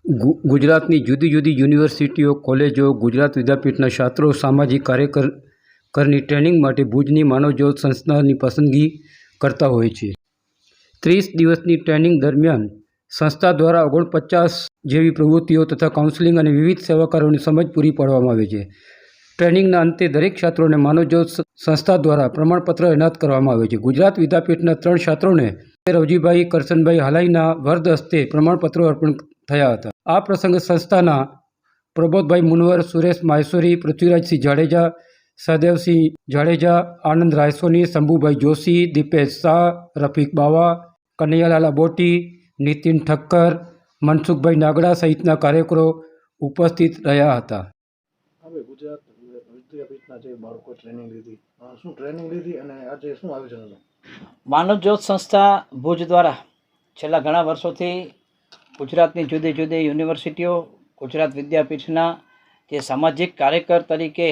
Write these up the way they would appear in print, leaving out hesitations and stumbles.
ગુજરાતની જુદી જુદી યુનિવર્સિટીઓ, કોલેજો, ગુજરાત વિદ્યાપીઠના છાત્રો સામાજિક કાર્યકરની ટ્રેનિંગ માટે ભુજની માનવજ્યોત સંસ્થાની પસંદગી કરતા હોય છે. 30 દિવસની ટ્રેનિંગ દરમિયાન સંસ્થા દ્વારા 49 જેવી પ્રવૃત્તિઓ તથા કાઉન્સેલિંગ અને વિવિધ સેવા કાર્યોની સમજ પૂરી પાડવામાં આવે છે. ટ્રેનિંગના અંતે દરેક છાત્રોને માનવજ્યોત સંસ્થા દ્વારા પ્રમાણપત્ર એનાયત કરવામાં આવે છે. ગુજરાત વિદ્યાપીઠના 3 છાત્રોને રવજીભાઈ કરશનભાઈ હાલાઈના વરદ હસ્તે પ્રમાણપત્રો અર્પણ થયા હતા. આ પ્રસંગે સંસ્થાના પ્રબોધભાઈ મુનવર, સુરેશ માહેશ્વરી, પૃથ્વીરાજસિંહ જાડેજા, સહદેવસિંહ જાડેજા, આનંદ રાયસોની, શંભુભાઈ જોશી, દીપેશ શાહ, રફીક બાવા, કનૈયાલાલ અબોટી, નીતિન ઠક્કર, મનસુખભાઈ નાગડા સહિતના કાર્યકરો ઉપસ્થિત રહ્યા હતા. હવે ગુજરાત વિદ્યાપીઠના જે બાળકો ટ્રેનિંગ લીધી, શું ટ્રેનિંગ લીધી અને આજે શું આયોજન હતું? માનવજ્યોત સંસ્થા ભુજ દ્વારા છેલ્લા ઘણા વર્ષોથી ગુજરાતની જુદી જુદી યુનિવર્સિટીઓ, ગુજરાત વિદ્યાપીઠના જે સામાજિક કાર્યકર તરીકે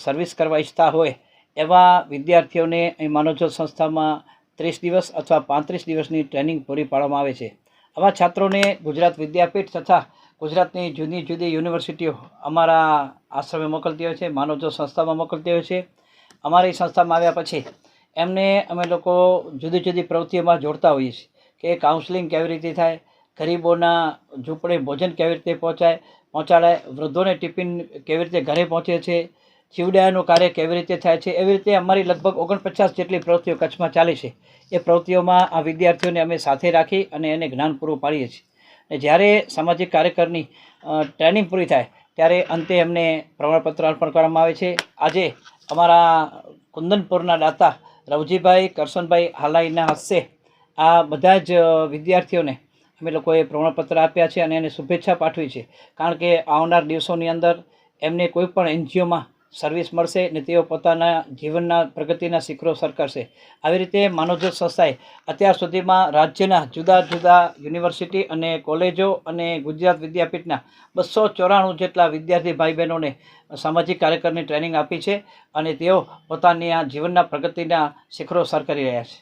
સર્વિસ કરવા ઈચ્છતા હોય એવા વિદ્યાર્થીઓને અહીં માનવજ્યોત સંસ્થામાં 30 દિવસ અથવા 35 દિવસની ટ્રેનિંગ પૂરી પાડવામાં આવે છે. આવા છાત્રોને ગુજરાત વિદ્યાપીઠ તથા ગુજરાતની જુદી જુદી યુનિવર્સિટીઓ અમારા આશ્રમે મોકલતી હોય છે, માનવજ્યોત સંસ્થામાં મોકલતી હોય છે. અમારી સંસ્થામાં આવ્યા પછી એમને અમે લોકો જુદી જુદી પ્રવૃત્તિઓમાં જોડતા હોઈએ છીએ કે કાઉન્સેલિંગ કેવી રીતે થાય, ગરીબોના ઝૂંપડે ભોજન કેવી રીતે પહોંચાડાય, વૃદ્ધોને ટિફિન કેવી રીતે ઘરે પહોંચે છે, જીવદયાનું કાર્ય કેવી રીતે થાય છે. એવી રીતે અમારી લગભગ 49 જેટલી પ્રવૃત્તિઓ કચ્છમાં ચાલી છે. એ પ્રવૃત્તિઓમાં આ વિદ્યાર્થીઓને અમે સાથે રાખી અને એને જ્ઞાન પૂરું પાડીએ છીએ. અને જ્યારે સામાજિક કાર્યકરની ટ્રેનિંગ પૂરી થાય ત્યારે અંતે એમને પ્રમાણપત્ર અર્પણ કરવામાં આવે છે. આજે અમારા કુંદનપુરના દાતા રવજીભાઈ કરશનભાઈ હાલાઈના હસ્તે આ બધા જ વિદ્યાર્થીઓને અમે લોકોએ પ્રમાણપત્ર આપ્યા છે અને એને શુભેચ્છા પાઠવી છે. કારણ કે આવનાર દિવસોની અંદર એમને કોઈ પણ એનજીઓમાં સર્વિસ મળશે ને તેઓ પોતાના જીવનના પ્રગતિના શિખરો સર કરશે. આવી રીતે માનવજ્યોત સંસ્થાએ અત્યાર સુધીમાં રાજ્યના જુદા જુદા યુનિવર્સિટી અને કોલેજો અને ગુજરાત વિદ્યાપીઠના 294 જેટલા વિદ્યાર્થી ભાઈ બહેનોને સામાજિક કાર્યકરની ટ્રેનિંગ આપી છે અને તેઓ પોતાની આ જીવનના પ્રગતિના શિખરો સર કરી રહ્યા છે.